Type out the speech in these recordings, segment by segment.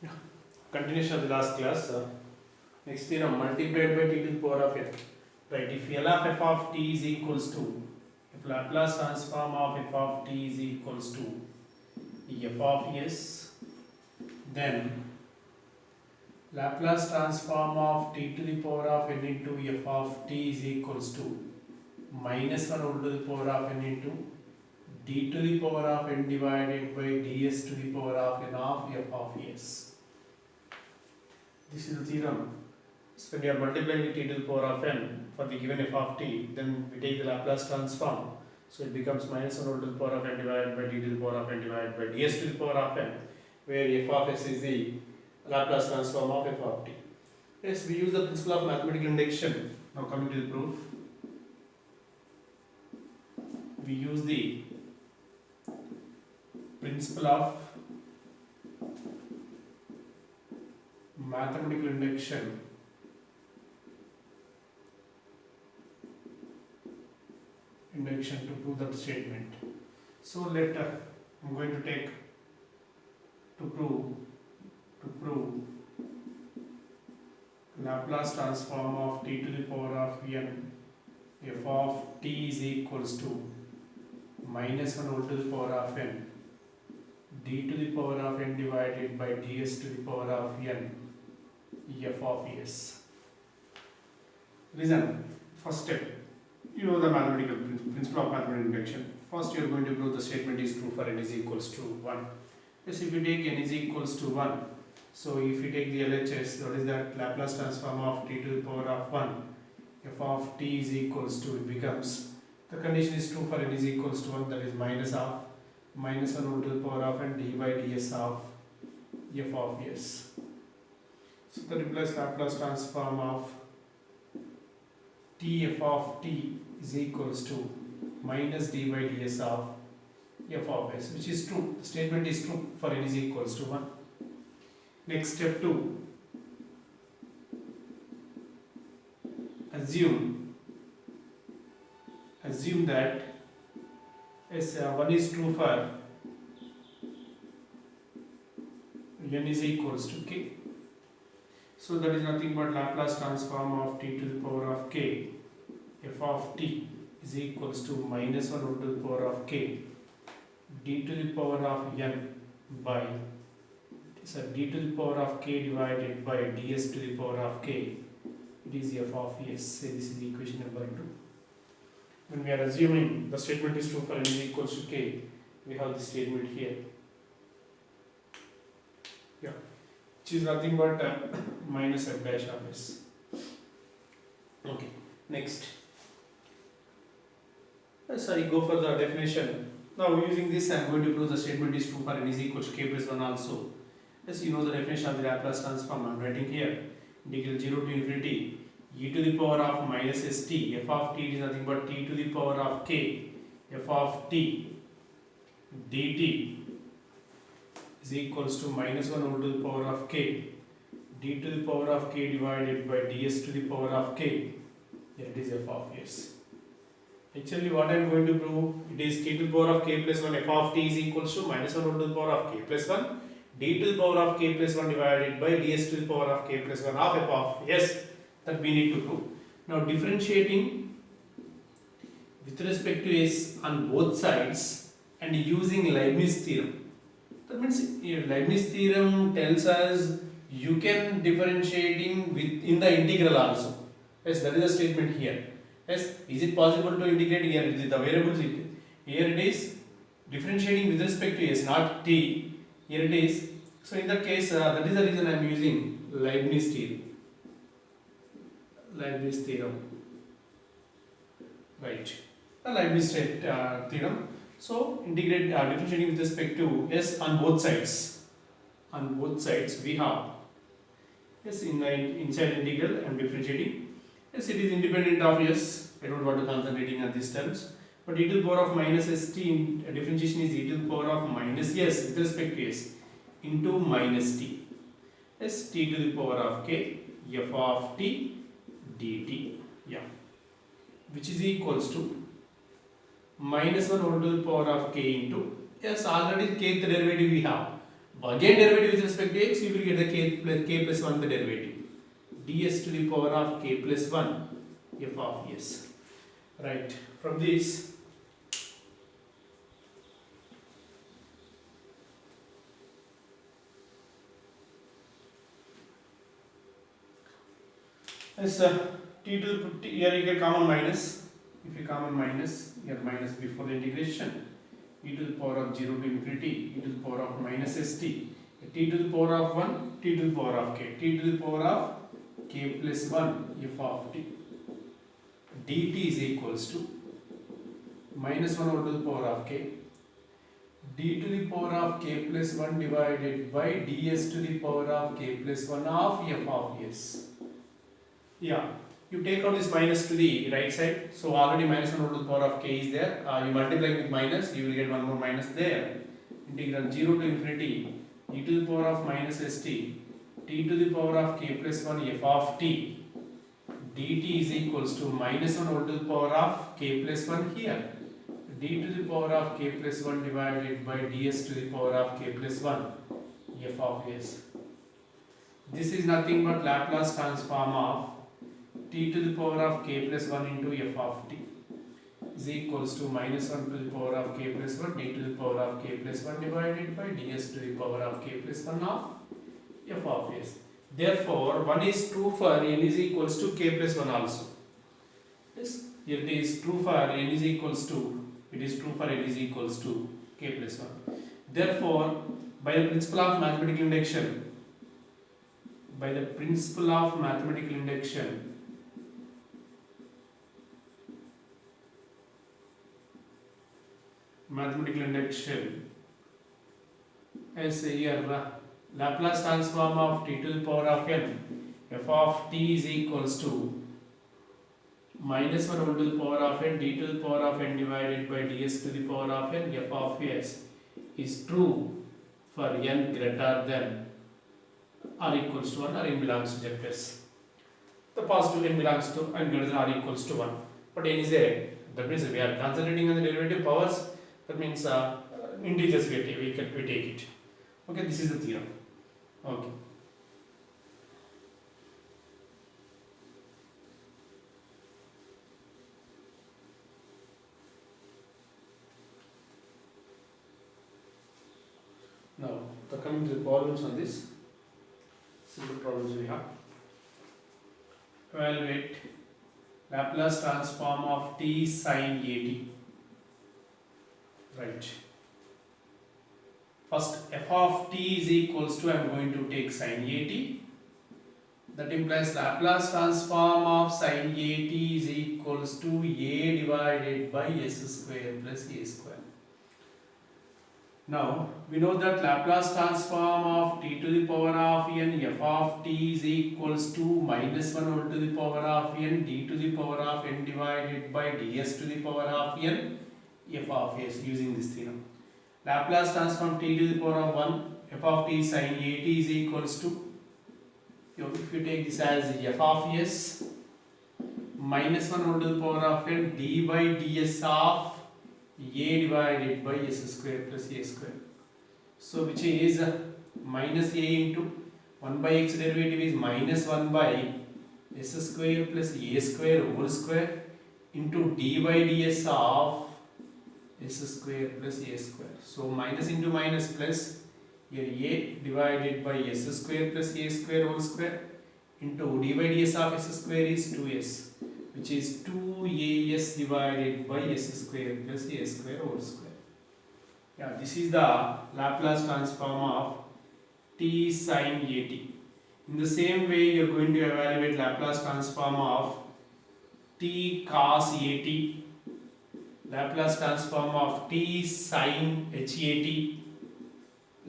Yeah. Continuation of the last class. Next theorem, multiplied by t to the power of n. Right, if L of f of t is equals to, if Laplace transform of f of t is equals to f of s, then Laplace transform of t to the power of n into f of t is equals to minus 1 over to the power of n into d to the power of n divided by ds to the power of n of f of s. This is the theorem. So when you are multiplying with t to the power of n for the given f of t, then we take the Laplace transform. So it becomes minus 1 over to the power of n divided by d to the power of n divided by ds to the power of n, where f of s is the Laplace transform of f of t. Yes, we use the principle of mathematical induction. Now coming to the proof, we use the principle of mathematical induction to prove that statement. So later I'm going to take to prove Laplace transform of t to the power of n f of t is equals to minus 1 over to the power of n d to the power of n divided by ds to the power of n f of s. Listen, first step, you know the mathematical principle of mathematical induction. First you are going to prove the statement is true for n is equals to 1. Yes, if you take n is equals to 1, so if you take the LHS, what is that? Laplace transform of t to the power of 1, f of t is equals to, it becomes, the condition is true for n is equals to 1, that is minus 1 over to the power of n d by ds of f of s. So that implies Laplace transform of t f of t is equals to minus d by ds of f of s, which is true. The statement is true for n is equals to 1. Next step 2. Assume that S 1 is true for n is equals to k. So that is nothing but Laplace transform of t to the power of k f of t is equals to minus 1 over to the power of k d to the power of n by d to the power of k divided by ds to the power of k. It is f of s. Say this is equation number 2. When we are assuming the statement is true for n is equals to k, we have this statement here. Yeah, which is nothing but minus f dash of s. Okay, next. So I go for the definition. Now using this, I am going to prove the statement is true for n is equals to k plus 1 also. Yes, you know the definition of the Laplace transform. I am writing here. Integral 0 to infinity e to the power of minus st, f of t is nothing but t to the power of k, f of t dt is equals to minus 1 over to the power of k, d to the power of k divided by ds to the power of k. Here it is f of s. Actually what I am going to prove, it is t to the power of k plus 1, f of t is equals to minus 1 over to the power of k plus 1, d to the power of k plus 1 divided by ds to the power of k plus 1 of f of s, that we need to prove. Now differentiating with respect to s on both sides and using Leibniz theorem. That means Leibniz theorem tells us you can differentiating within the integral also. Yes, that is the statement here. Yes, is it possible to integrate here with the variables? Here it is differentiating with respect to s, not t. Here it is. So in that case, that is the reason I am using Leibniz theorem. Leibniz theorem. Right. The Leibniz theorem. So integrate differentiating with respect to s on both sides. On both sides we have yes in the inside integral I am differentiating. Yes, it is independent of s. I don't want to concentrating on these terms. But e to the power of minus st in differentiation is e to the power of minus s with respect to s into minus t. Yes, t to the power of k f of t dt. Yeah, which is equals to minus 1 over to the power of k into, yes, already kth derivative we have, Again derivative with respect to x, you will get the k plus 1 the derivative. ds to the power of k plus 1 f of s. Right. From this, as t to the here you get common minus. If you common minus, here minus before the integration, e to the power of 0 to infinity, e to the power of minus st, t to the power of 1, t to the power of k, t to the power of k plus 1 f of t, dt is equals to minus 1 over to the power of k, d to the power of k plus 1 divided by ds to the power of k plus 1 of f of s. Yeah, you take out this minus to the right side. So already minus 1 over to the power of k is there. You multiply with minus, you will get one more minus there. Integral 0 to infinity e to the power of minus st, t to the power of k plus 1 f of t, dt is equals to minus 1 over to the power of k plus 1 here, d to the power of k plus 1 divided by ds to the power of k plus 1 f of s. This is nothing but Laplace transform of t to the power of k plus 1 into f of t is equals to minus 1 to the power of k plus 1 d to the power of k plus 1 divided by ds to the power of k plus 1 of f of s. Therefore, 1 is true for n is equals to k plus 1 also. Yes, it is true for n is equals to, it is true for n is equals to k plus 1. Therefore, by the principle of mathematical induction, by the principle of mathematical induction, as here Laplace transform of t to the power of n f of t is equals to minus 1 over to the power of n d to the power of n divided by ds to the power of n f of s is true for n greater than or equals to 1 or n belongs to ZS. The positive n belongs to n greater than or equals to 1. But n is a, that means we are concentrating on the derivative powers, that means integers we take it. Okay, this is the theorem. Okay. Now, coming to the problems on this, simple problems we have. Evaluate Laplace transform of t sin at. Right. First, f of t is equals to, I am going to take sin at. That implies Laplace transform of sin at is equals to a divided by s square plus a square. Now, we know that Laplace transform of t to the power of n f of t is equals to minus 1 over to the power of n d to the power of n divided by ds to the power of n f of s, using this theorem. Laplace transform t to the power of 1 f of t sin at is equals to, if you take this as f of s minus 1 over to the power of n d by ds of a divided by s square plus a square. So which is minus a into 1 by x derivative is minus 1 by s square plus a square whole square into d by ds of s square plus a square. So minus into minus plus, here a divided by s square plus a square whole square into d by ds of s square is 2s, which is 2as divided by s square plus a square whole square. Yeah, this is the Laplace transform of t sin at. In the same way, you are going to evaluate Laplace transform of t cos at, Laplace transform of t sin hat,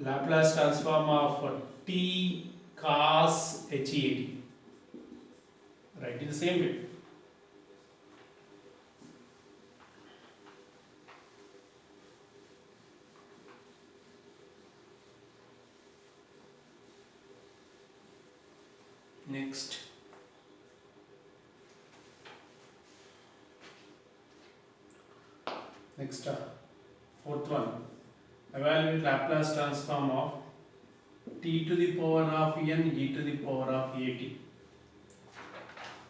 Laplace transform of t cos hat. Right, in the same way. Next, fourth one, evaluate Laplace transform of t to the power of n e to the power of at.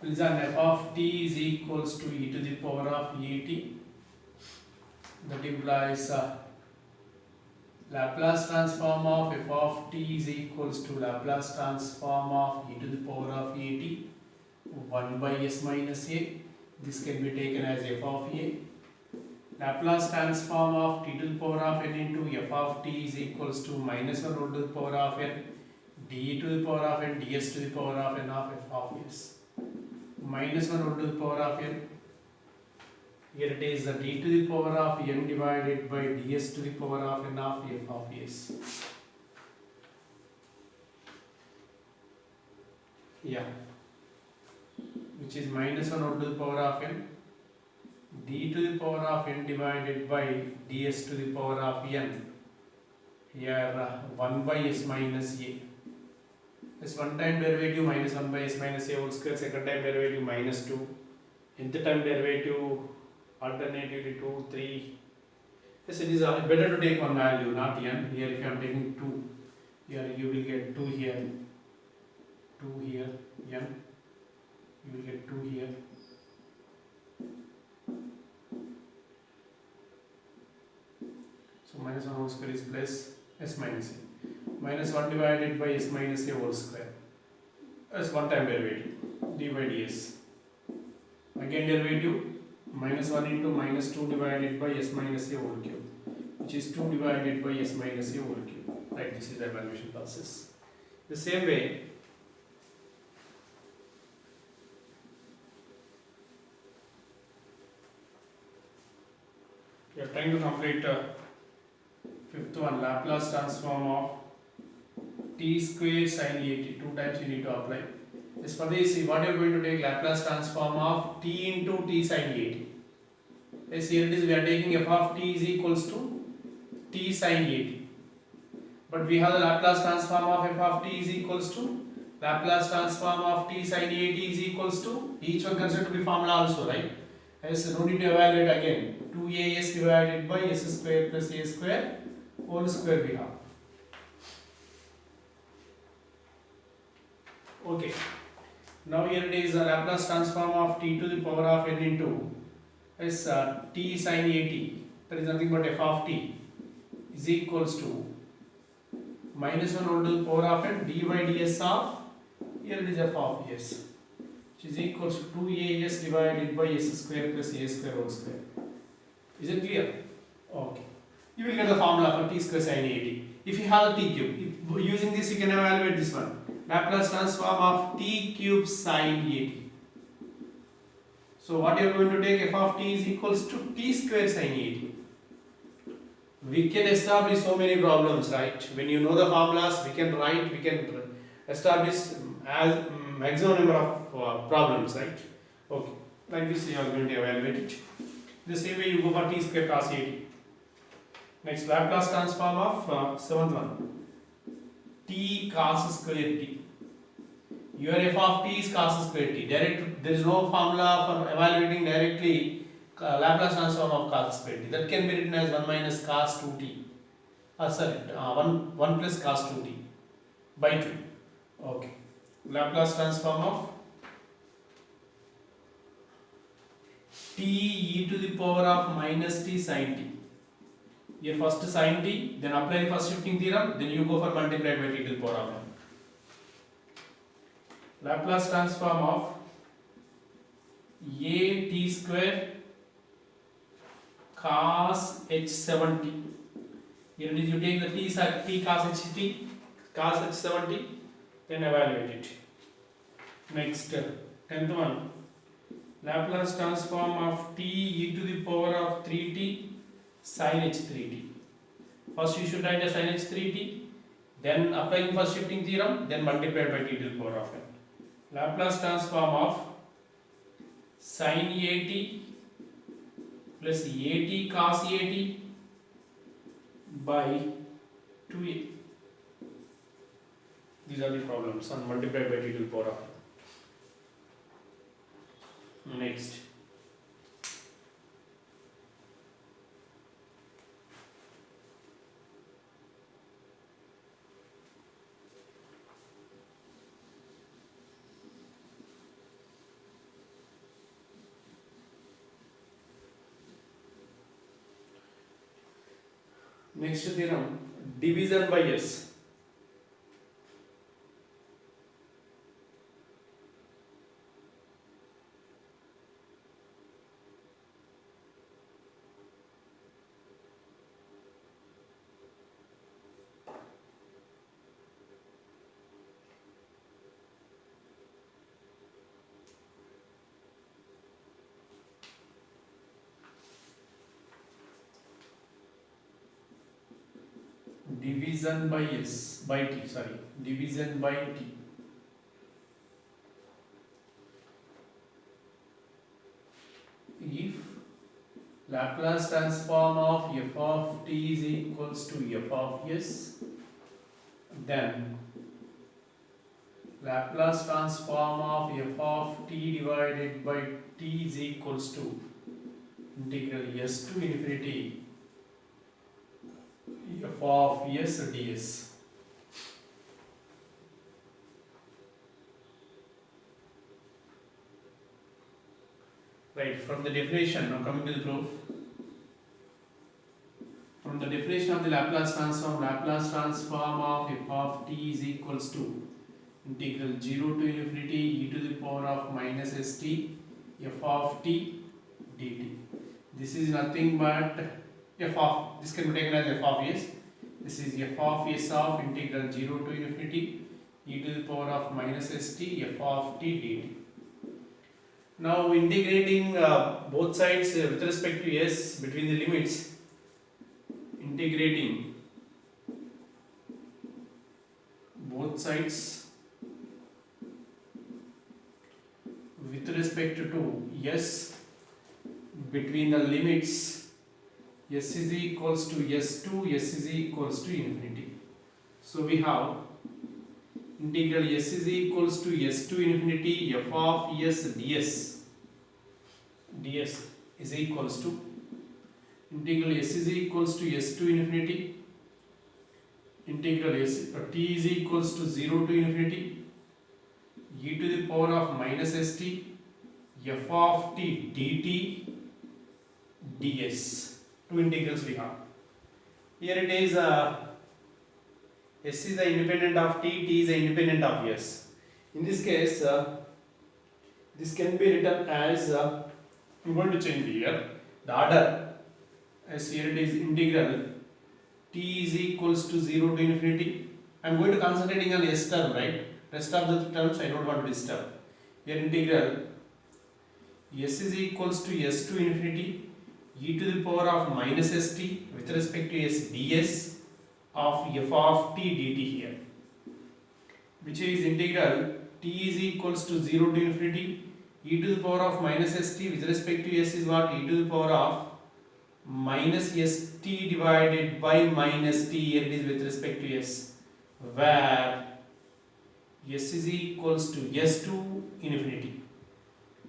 Listen, f of t is equals to e to the power of at. That implies Laplace transform of f of t is equals to Laplace transform of e to the power of at 1 by s minus a. This can be taken as f of a. Laplace transform of t to the power of n into f of t is equals to minus 1 root to the power of n d to the power of n ds to the power of n of f of s. Minus 1 root to the power of n. Here it is the d to the power of n divided by ds to the power of n of f of s. Yeah. Which is minus 1 root to the power of n. D to the power of n divided by ds to the power of n. Here 1 by s minus a. This one time derivative minus 1 by s minus a whole square, second time derivative minus 2, nth time derivative alternatively 2, 3. Yes, it is better to take one value, not n. Here if I am taking 2, here you will get 2 here, 2 here, n. You will get 2 here. So minus 1 whole square is plus s minus a. Minus 1 divided by s minus a whole square. As one time derivative, d by ds. Again derivative, minus 1 into minus 2 divided by s minus a whole cube, which is 2 divided by s minus a whole cube. Right, this is the evaluation process. The same way, we are trying to complete fifth one, Laplace transform of t square sin at. 2 times you need to apply. As for this, what you are going to take Laplace transform of t into t sin at. Yes, here it is, we are taking f of t is equals to t sin at. But we have the Laplace transform of f of t is equals to Laplace transform of t sin at is equals to, each one considered to be formula also, right? Yes, no need to evaluate again. 2as divided by s square plus a square whole square we have. Okay. Now here it is the Laplace transform of t to the power of n into is t sin at. That is nothing but f of t is equals to minus 1 over to the power of n d by ds of, here it is f of s, which is equals to 2as divided by s square plus a square whole square. Is it clear? Okay. You will get the formula for t square sin at. If you have the t cube, using this you can evaluate this one. Laplace transform of t cube sin at. So what you are going to take, f of t is equals to t square sin at. We can establish so many problems, right? When you know the formulas, we can write, we can establish as maximum number of problems, right? Okay. Like this you are going to evaluate it. The same way you go for t square cos at. Next, Laplace transform of seventh one, t cos square t. Your f of t is cos square t. Direct, there is no formula for evaluating directly Laplace transform of cos square t. That can be written as 1 minus cos 2t. Sorry, 1 plus cos 2t by 2. Okay. Laplace transform of t e to the power of minus t sin t. Here first sin t, then apply the first shifting theorem, then you go for multiplied by t to the power of n. Laplace transform of a t square cos h7t. Here you take the t cos h7t, then evaluate it. Next, 10th one, Laplace transform of t e to the power of 3t sin h3t. First you should write a sin h3t, then applying first shifting theorem, then multiplied by t to the power of n. Laplace transform of sin at plus at cos at by 2a. These are the problems on multiplied by t to the power of n. Next, Next theorem, division by s. Division by s by t, sorry, division by t. If Laplace transform of f of t is equals to f of s, then Laplace transform of f of t divided by t is equals to integral s to infinity f of s ds. Right, from the definition, now coming to the proof. From the definition of the Laplace transform of f of t is equals to integral 0 to infinity e to the power of minus st f of t dt. This is nothing but f of, this can be taken as f of s. This is f of s of integral 0 to infinity e to the power of minus st f of t dt. Now integrating both sides with respect to s between the limits, integrating both sides with respect to s between the limits s is equals to s2, s is equals to infinity. So we have integral s is equals to s to infinity f of s ds is equals to integral s is equals to s to infinity integral t is equals to 0 to infinity e to the power of minus st f of t dt ds. Two integrals we have. Here it is s is the independent of t is the independent of s. In this case, this can be written as I'm going to change here the order, as here it is integral t is equals to 0 to infinity. I'm going to concentrating on s term, right? Rest of the terms I don't want to disturb. Here integral s is equals to s to infinity e to the power of minus st with respect to s ds of f of t dt here, which is integral t is equals to 0 to infinity e to the power of minus st with respect to s is what, e to the power of minus st divided by minus t, here it is with respect to s, where s is equals to s to infinity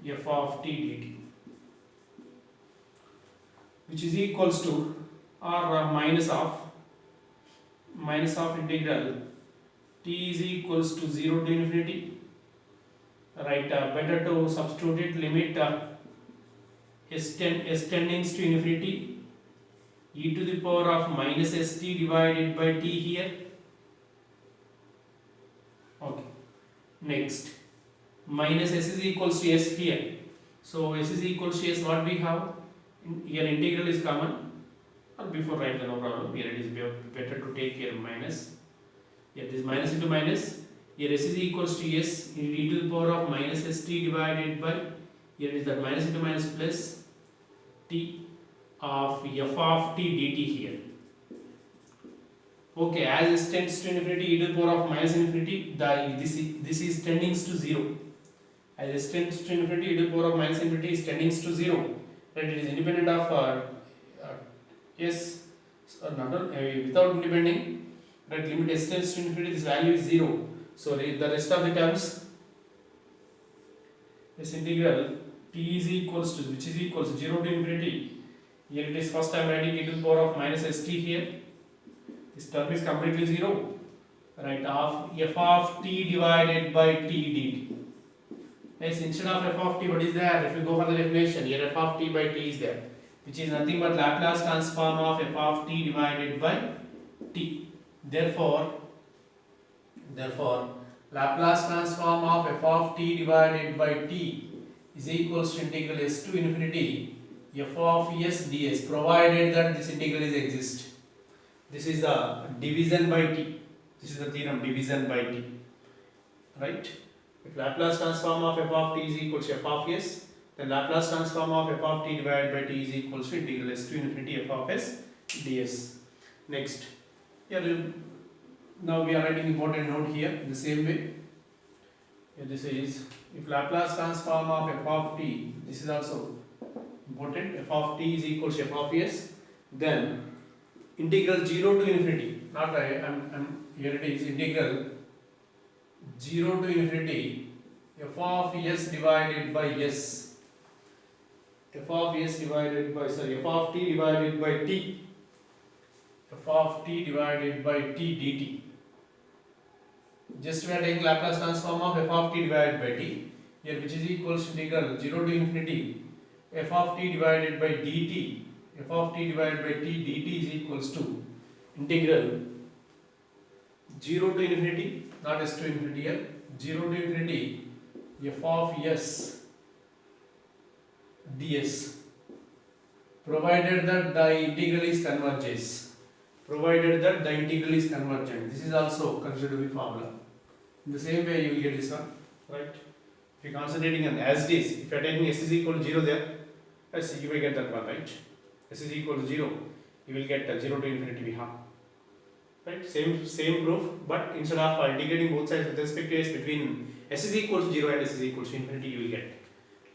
f of t dt, which is equals to or minus of integral t is equals to 0 to infinity, right? Better to substitute it, limit s tendings to infinity e to the power of minus st divided by t here. Okay, next minus s is equals to s here, so s is equals to s, what we have here, integral is common, or before write no problem, here it is better to take here minus, here this minus into minus, here s is equals to s e to the power of minus st divided by, here it is that minus into minus plus t of f of t dt here. Okay, as s tends to infinity e to the power of minus infinity, this is tending to 0. As s tends to infinity e to the power of minus infinity is tending to 0. Right, it is independent of s, without independent, right, limit s tends to infinity, this value is 0. So the rest of the terms, this integral t is equals to, which is equals to 0 to infinity, here it is first I am writing e to the power of minus st here, this term is completely 0, right, of f of t divided by t dt. Yes, instead of f of t, what is there? If you go for the definition, here f of t by t is there. which is nothing but Laplace transform of f of t divided by t. Therefore, Laplace transform of f of t divided by t is equals to integral s to infinity f of s ds, provided that this integral is exist. This is the division by t. This is the theorem, division by t. Right? If Laplace transform of f of t is equals to f of s, then Laplace transform of f of t divided by t is equals to integral s to infinity f of s ds. Next, here now we are writing important note here in the same way. Here this is, if Laplace transform of f of t, this is also important, f of t is equals to f of s, then integral 0 to infinity, not here it is integral 0 to infinity f of s divided by s, f of s divided by, sorry, f of t divided by t, f of t divided by t dt. Just we are taking Laplace transform of f of t divided by t here, which is equals to integral 0 to infinity f of t divided by dt, f of t divided by t dt is equals to integral 0 to infinity, not s to infinity here, 0 to infinity f of s ds, provided that the integral is converges, provided that the integral is convergent. This is also considered to be formula. In the same way you will get this one, right? If you are concentrating on as it is, if you are taking s is equal to 0 there, yes, you will get that one, right? S is equal to 0, you will get 0 to infinity we have. Right? Same proof, but instead of integrating both sides with respect to s, between s is equal to 0 and s is equal to infinity, you will get.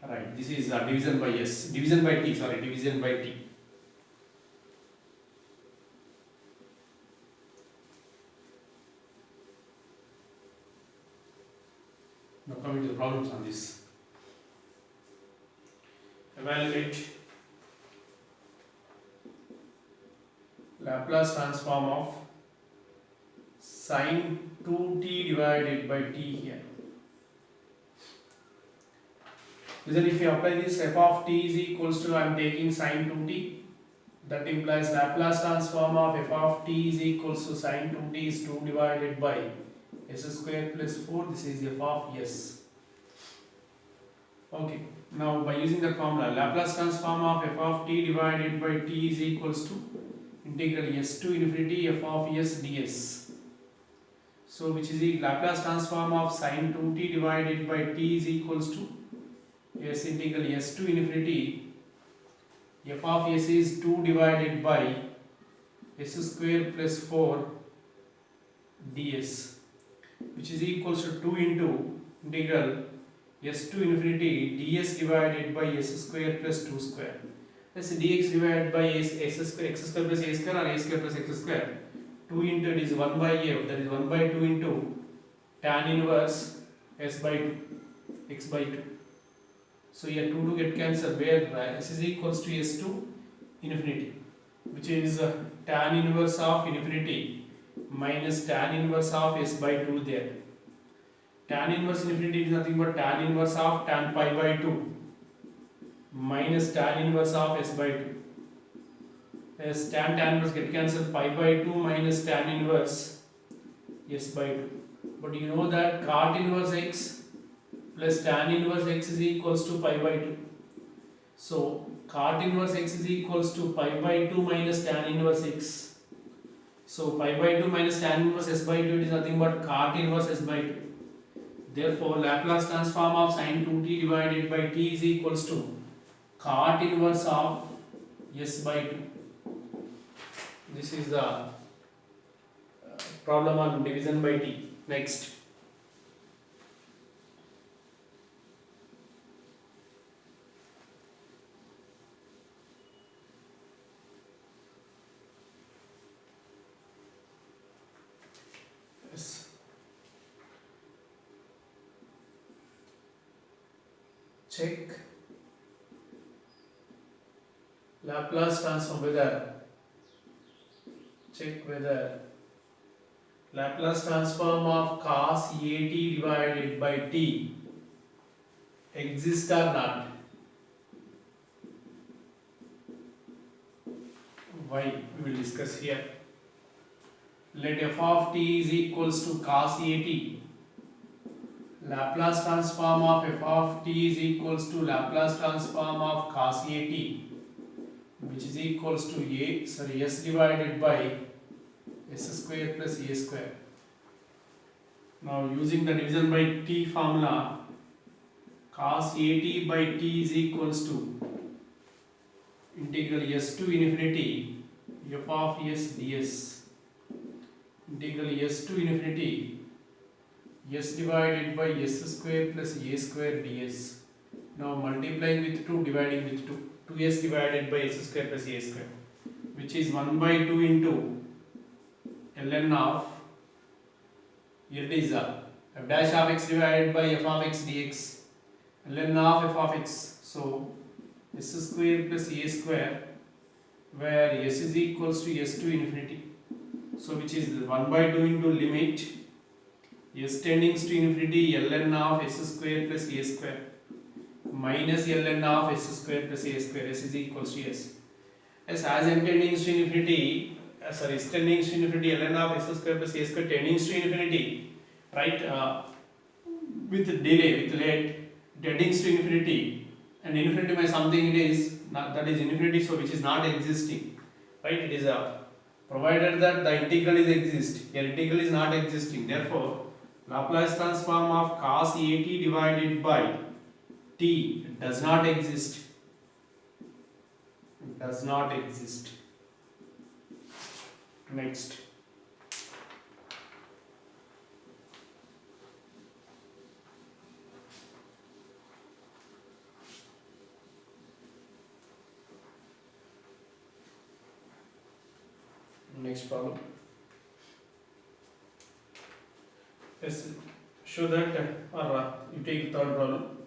Right, this is division by s, division by t, sorry, division by t. Now coming to the problems on this. Evaluate Laplace transform of sin 2t divided by t here. Then if you apply this, f of t is equals to, I am taking sin 2t, that implies Laplace transform of f of t is equals to sin 2t is 2 divided by s square plus 4, this is f of s. Okay, now by using the formula, Laplace transform of f of t divided by t is equals to integral s to infinity f of s ds. So which is the Laplace transform of sin 2t divided by t is equals to s integral s to infinity f of s is 2 divided by s square plus 4 ds, which is equals to 2 into integral s to infinity ds divided by s square plus 2 square. That's dx divided by x square plus a square, or a square plus x square. 2 into it is 1 by a, that is 1 by 2 into tan inverse s by 2, x by 2. So here 2 to get cancelled, where s is equals to s to infinity, which is tan inverse of infinity minus tan inverse of s by 2 there. Tan inverse infinity is nothing but tan inverse of tan pi by 2 minus tan inverse of s by 2. As tan inverse get cancelled, pi by 2 minus tan inverse s by 2. But you know that cot inverse x plus tan inverse x is equals to pi by 2. So cot inverse x is equals to pi by 2 minus tan inverse x. So pi by 2 minus tan inverse s by 2 is nothing but cot inverse s by 2. Therefore, Laplace transform of sin 2t divided by t is equals to cot inverse of s by 2. This is the problem on division by t. Next. Yes. Check Laplace transform whether Laplace transform of cos at divided by t exists or not. why we will discuss here. Let f of t is equals to cos at. Laplace transform of f of t is equals to Laplace transform of cos at, which is equals to s divided by s square plus a square. Now using the division by t formula, cos at by t is equals to integral s to infinity f of s ds, integral s to infinity s divided by s square plus a square ds. Now multiplying with 2, dividing with 2, 2s divided by s square plus a square, which is 1 by 2 into ln of, here it is f dash of x divided by f of x dx, ln of f of x. So s square plus a square, where s is equals to s to infinity, so which is 1 by 2 into limit s tending to infinity ln of s square plus a square minus ln of s square plus a square, s is equals to s. As n tending to infinity, s tending to infinity ln of s square plus a square tending to infinity, right, with delay, with late, tending to infinity, and infinity by something it is not, that is infinity, so which is not existing, right? It is provided that the integral is exist, here integral is not existing, therefore Laplace transform of cos at divided by t does not exist, does not exist. Next, problem. Yes, show that, you take third problem.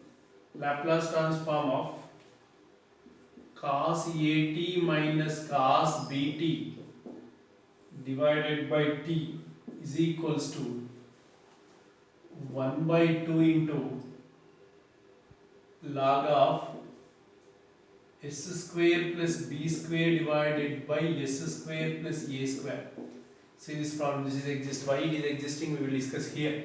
Laplace transform of cos at minus cos bt divided by t is equals to 1 by 2 into log of s square plus b square divided by s square plus a square. See this problem, this is exist. Why it is existing we will discuss here.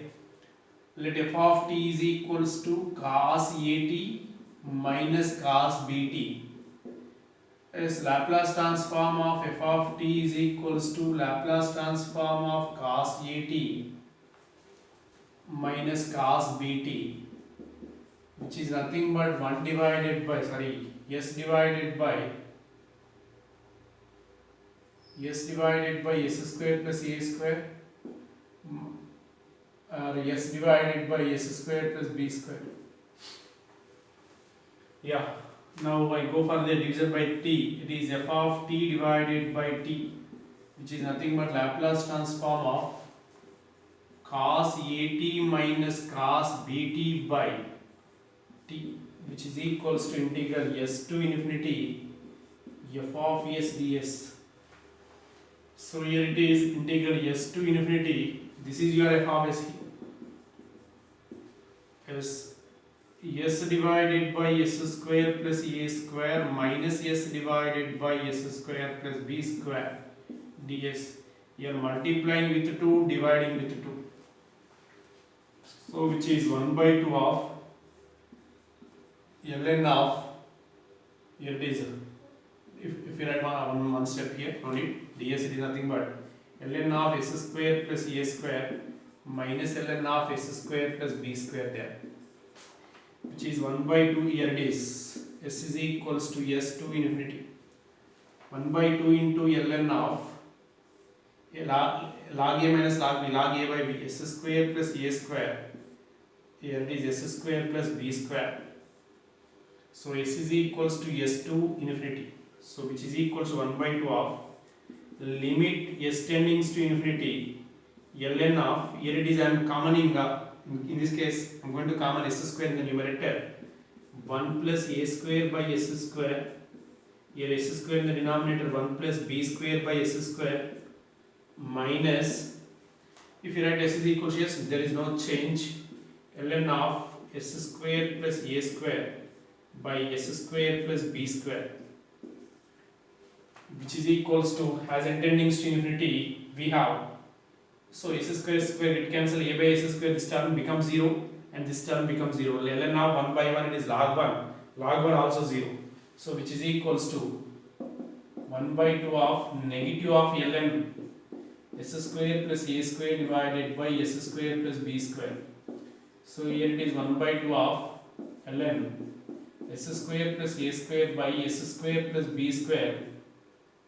Let f of t is equals to cos at minus cos bt. As Laplace transform of f of t is equals to Laplace transform of cos at minus cos bt, which is nothing but 1 divided by, s divided by s square plus a square, or s divided by s square plus b square. Yeah, now I go for the division by t. It is f of t divided by t, which is nothing but Laplace transform of cos at minus cos bt by t, which is equals to integral s to infinity f of s ds. So here it is integral s to infinity, this is your f of s, s divided by s square plus a square minus s divided by s square plus b square ds. Here multiplying with 2, dividing with 2, so which is 1 by 2 of ln of, here it is, if you write one step here, no need, ds it is nothing but ln of s square plus a square minus ln of s square plus b square there, which is 1 by 2, here it is, s is equals to s to infinity, 1 by 2 into ln of log a minus log b, log a by b, s square plus a square, here it is s square plus b square. So s is equals to s to infinity, so which is equals to 1 by 2 of limit s tending to infinity ln of, here it is I am commoning, in this case I am going to common s square in the numerator, 1 plus a square by s square, here s square in the denominator, 1 plus b square by s square minus, if you write s is equals to s, there is no change, ln of s square plus a square by s square plus b square, which is equals to, as n tending to infinity, we have, so s square it cancel, a by s square, this term becomes 0 and this term becomes 0. Ln of 1 by 1 it is log 1, log 1 also 0. So which is equals to 1 by 2 of negative of ln s square plus a square divided by s square plus b square. So here it is 1 by 2 of ln s square plus a square by s square plus b square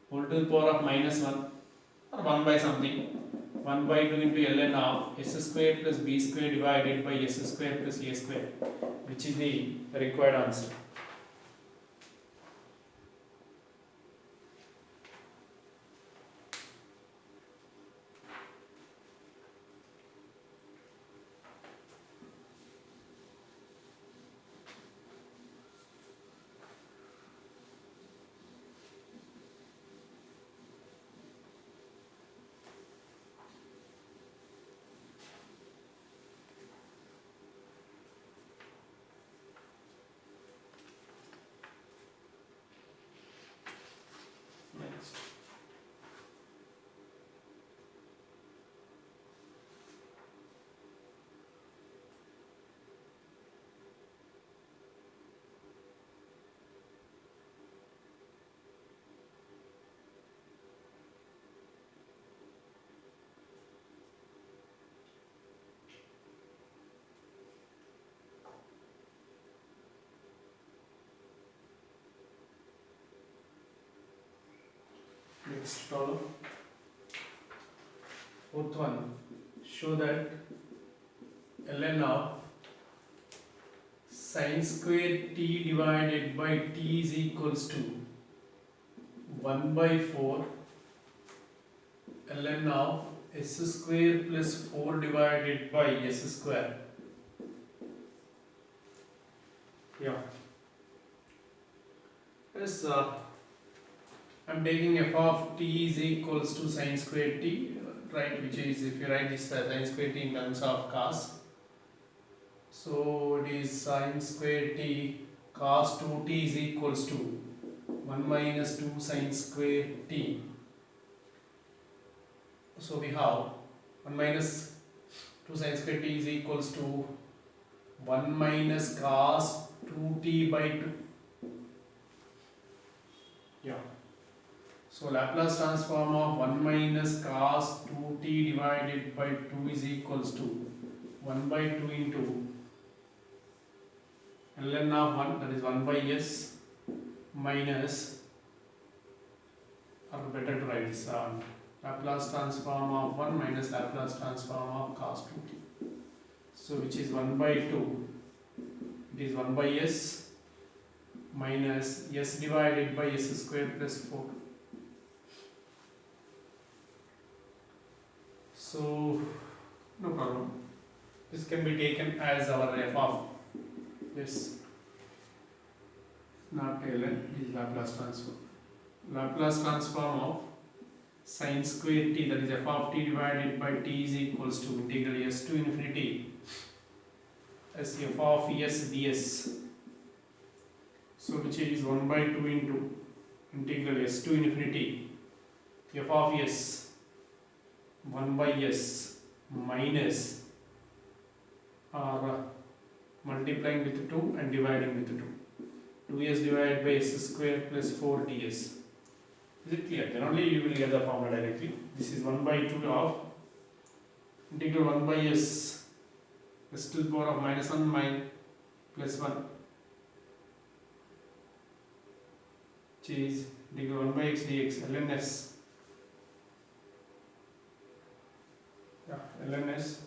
whole to the power of minus 1 or 1 by something. 1 by 2 into ln of s square plus b square divided by s square plus a square, which is the required answer. Next. Next problem. Fourth one. Show that ln of sin square t divided by t is equals to 1 by 4 ln of s square plus 4 divided by s square. Yeah. Yes, I'm taking f of t is equals to sin square t, right, which is, if you write this sin square t in terms of cos, so it is sin square t cos 2t is equals to 1 minus 2 sin square t. So we have 1 minus 2 sin square t is equals to 1 minus cos 2t by 2. Yeah. So Laplace transform of 1 minus cos 2t divided by 2 is equals to 1 by 2 into ln of 1, that is 1 by s, minus, or better to write this, Laplace transform of 1 minus Laplace transform of cos 2t. So which is 1 by 2, it is 1 by s minus s divided by s square plus 4. So no problem, this can be taken as our f of this, not ln, is Laplace transform. Laplace transform of sin square t, that is f of t divided by t is equals to integral s to infinity as f of s ds. So which is 1 by 2 into integral s to infinity f of s 1 by s minus, or multiplying with 2 and dividing with 2. 2s divided by s square plus 4 ds. Is it clear? Then only you will get the formula directly. This is 1 by 2 of integral 1 by s to the power of minus 1 plus 1, which is integral 1 by x dx ln s. Yeah, ln s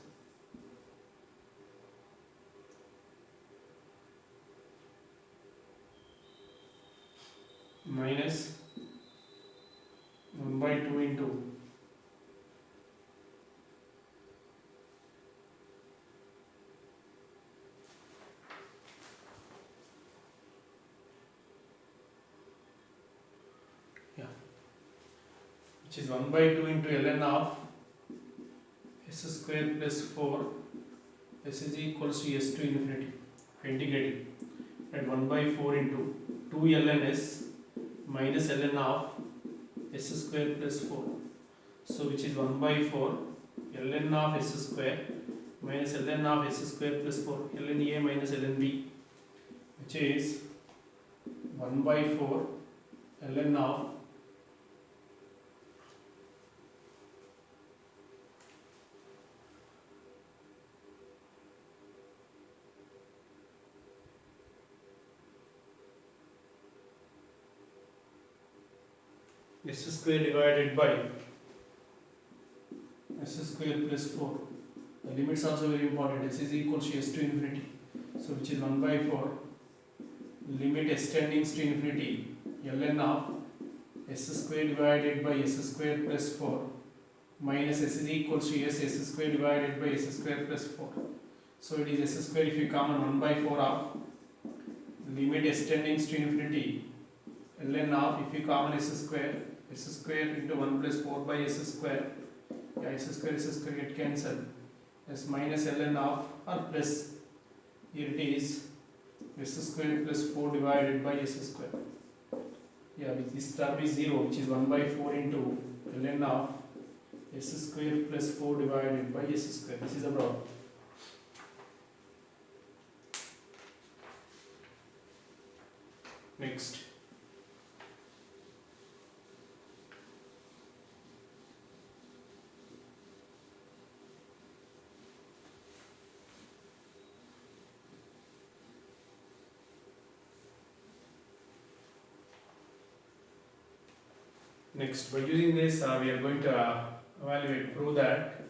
minus 1 by 2 into which is 1 by 2 into ln of s square plus 4, s is equals to s to infinity, integrating, at 1 by 4 into 2 ln s minus ln of s square plus 4. So which is 1 by 4 ln of s square minus ln of s square plus 4 ln a minus ln b, which is 1 by 4 ln of s square divided by s square plus 4. The limits also very important. S is equal to s to infinity. So which is 1 by 4 limit s tending to infinity ln of s square divided by s square plus 4 minus s is equal to s square divided by s square plus 4. So it is s square, if you common 1 by 4 of limit s tending to infinity ln of, if you common s square into 1 plus 4 by s square, s square get cancelled, s minus ln of or plus, here it is s square plus 4 divided by s square. With this term is 0, which is 1 by 4 into ln of s square plus 4 divided by s square. This is the problem. Next, by using this we are going to prove that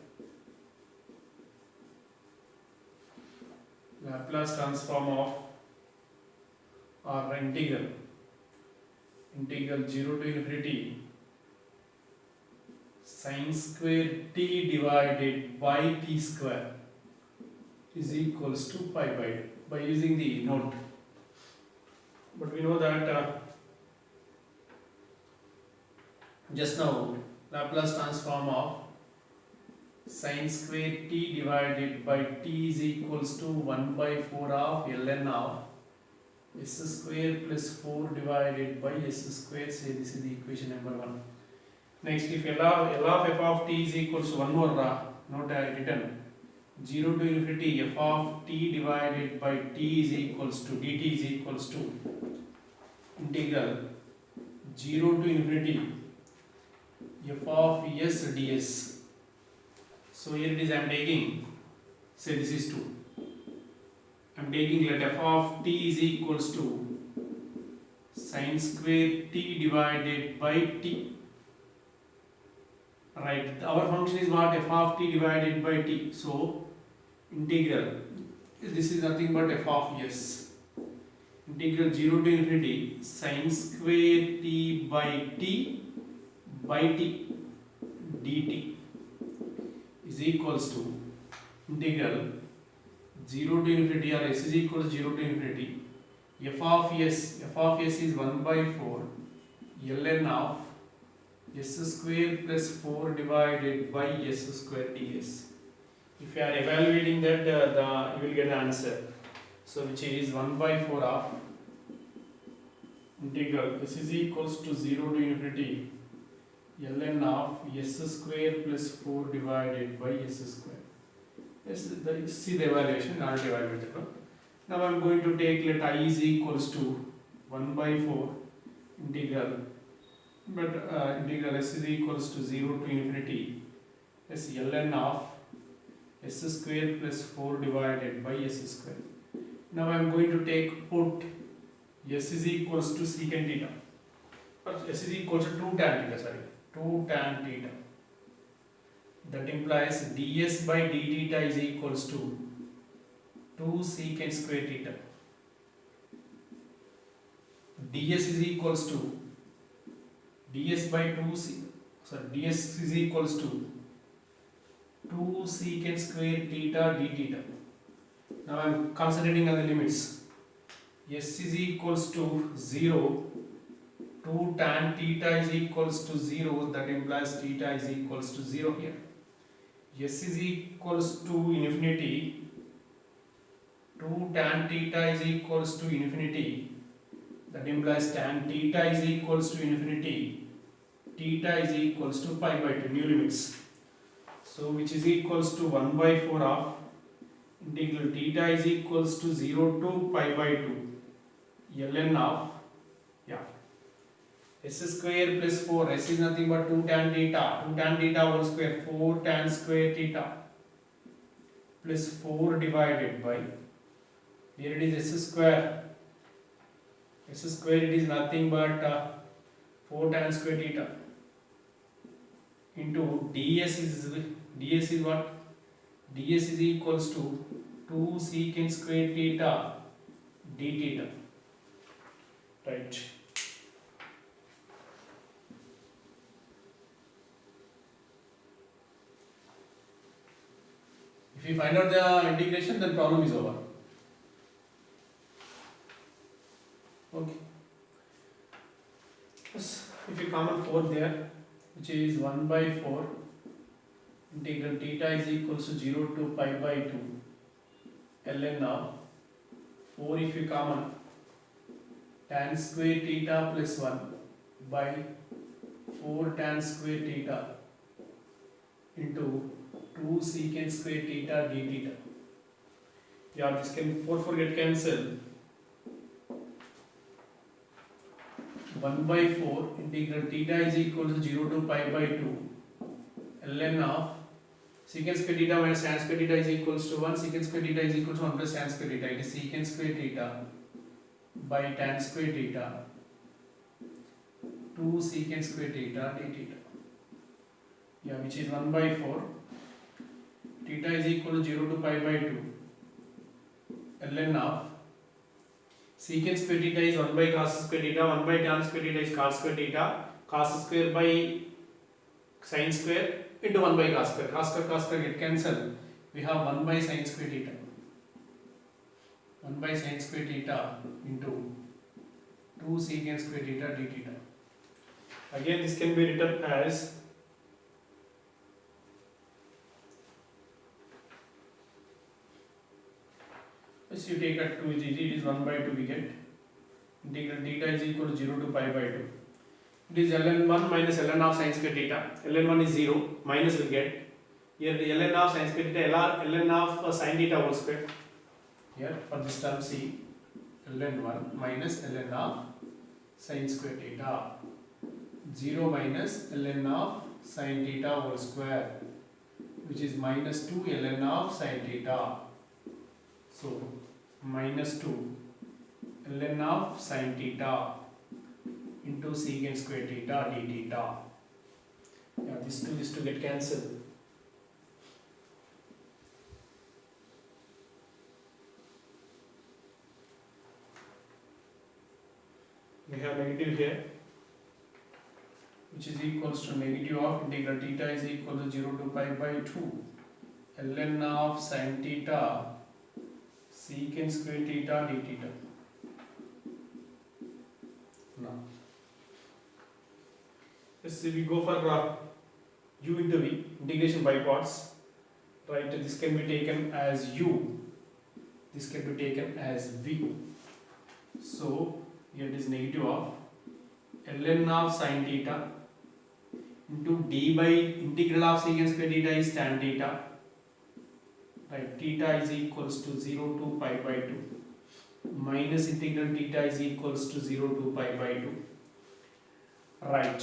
Laplace transform of or integral 0 to infinity sin square t divided by t square is equals to pi by using the note. But we know that just now Laplace transform of sin square t divided by t is equals to 1 by 4 of ln of s square plus 4 divided by s square. Say this is the equation number 1. Next, if L of f of t is equals to one more note written 0 to infinity f of t divided by t is equals to dt is equals to integral 0 to infinity f of s ds. So here it is, I am taking, say this is 2. I am taking let f of t is equals to sin square t divided by t. Right, our function is what? F of t divided by t. So integral, this is nothing but f of s, integral 0 to infinity sin square t by t dt is equals to integral 0 to infinity, or s is equals to 0 to infinity f of s is 1 by 4 ln of s square plus 4 divided by s square ds. If you are evaluating that, you will get the answer. So which is 1 by 4 of integral s is equals to 0 to infinity ln of s square plus 4 divided by s square. Yes, see the evaluation, not evaluated. Now I am going to take let I is equals to 1 by 4 integral, but integral s is equals to 0 to infinity s ln of s square plus 4 divided by s square. Now I am going to put s is equals to secant theta, but s is equals to 2 tan theta, 2 tan theta. That implies ds by d theta is equals to 2 secant square theta. ds is equals to ds by 2 ds is equals to 2 secant square theta d theta. Now I am concentrating on the limits. S is equals to 0, 2 tan theta is equals to 0, that implies theta is equals to 0 here. S is equals to infinity, 2 tan theta is equals to infinity, that implies tan theta is equals to infinity, theta is equals to pi by 2, new limits. So which is equals to 1 by 4 of integral theta is equals to 0 to pi by 2 ln of, yeah, s square plus 4, s is nothing but 2 tan theta, 2 tan theta whole square, 4 tan square theta plus 4 divided by, here it is s square, it is nothing but 4 tan square theta into ds is what? ds is equals to 2 secant square theta d theta, right? If you find out the integration, then problem is over. Okay. If you common 4 there, which is 1 by 4 integral theta is equals to 0 to pi by 2 ln of 4, if you common, tan square theta plus 1 by 4 tan square theta into 2 secant square theta d theta. Yeah, this can 4 get cancelled. 1 by 4 integral theta is equal to 0 to pi by 2 ln of secant square theta minus tan square theta is equals to 1, secant square theta is equals to 1 plus tan square theta. It is secant square theta by tan square theta 2 secant square theta d theta. Yeah, which is 1 by 4 theta is equal to 0 to pi by 2 ln of secant square theta is 1 by cos square theta, 1 by tan square theta is cos square theta, cos square by sin square into 1 by cos square get cancelled. We have 1 by sin square theta, 1 by sin square theta into 2 secant square theta d theta. Again, this can be written as you take that 2 is easy, it is 1 by 2 we get. Integral theta is equal to 0 to pi by 2. It is ln 1 minus ln of sin square theta. ln 1 is 0, minus will get. Here the ln of sin square theta, ln of sin theta whole square. Here for this term see ln 1 minus ln of sin square theta. 0 minus ln of sin theta whole square, which is minus 2 ln of sin theta. So minus 2 ln of sin theta into secant square theta d theta. Yeah, this two get cancelled. We have negative here, which is equals to negative of integral theta is equal to 0 to pi by 2 ln of sin theta secant square theta d theta. Now, let's see, we go for u into v, integration by parts. Right, this can be taken as u, this can be taken as v. So here it is negative of ln of sin theta into d by integral of secant square theta is tan theta. Right, theta is equals to 0 to pi by 2 minus integral theta is equals to 0 to pi by 2. Right,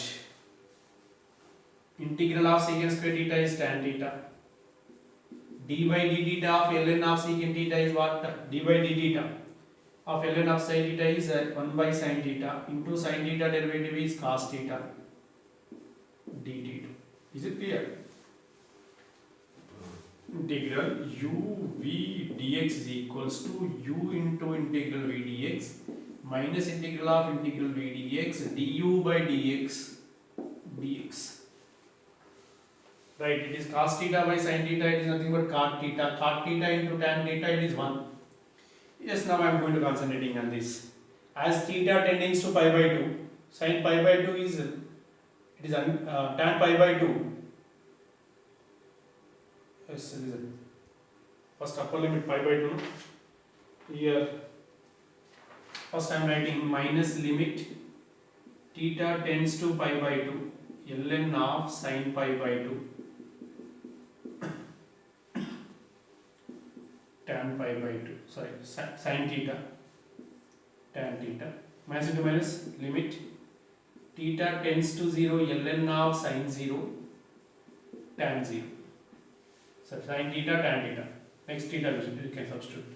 integral of secant square theta is tan theta. d by d theta of ln of secant theta is what? d by d theta of ln of sin theta is 1 by sin theta into sin theta derivative is cos theta d theta. Is it clear? Integral u v dx is equals to u into integral v dx minus integral of integral v dx du by dx dx. Right, it is cos theta by sin theta, it is nothing but cot theta. Cot theta into tan theta, it is 1. Yes, now I am going to concentrating on this. As theta tending to pi by 2, sin pi by 2 is tan pi by 2. Yes, first upper limit pi by 2. Here, first I am writing minus limit theta tends to pi by 2 ln of sin pi by 2 tan pi by 2, sorry, sin theta tan theta minus into minus limit theta tends to 0 ln of sin 0 tan 0. So sin theta tan theta. Next theta you can substitute.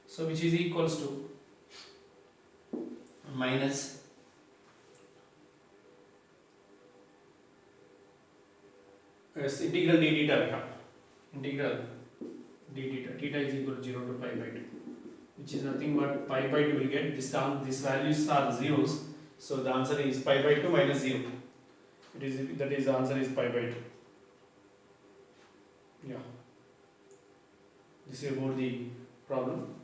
So which is equals to minus integral d theta we have. Integral d theta. Theta is equal to 0 to pi by 2, which is nothing but pi by 2 will get this term. These values are zeros, so the answer is pi by 2 minus 0. It is, that is, the answer is pi by 2. Yeah. This is about the problem.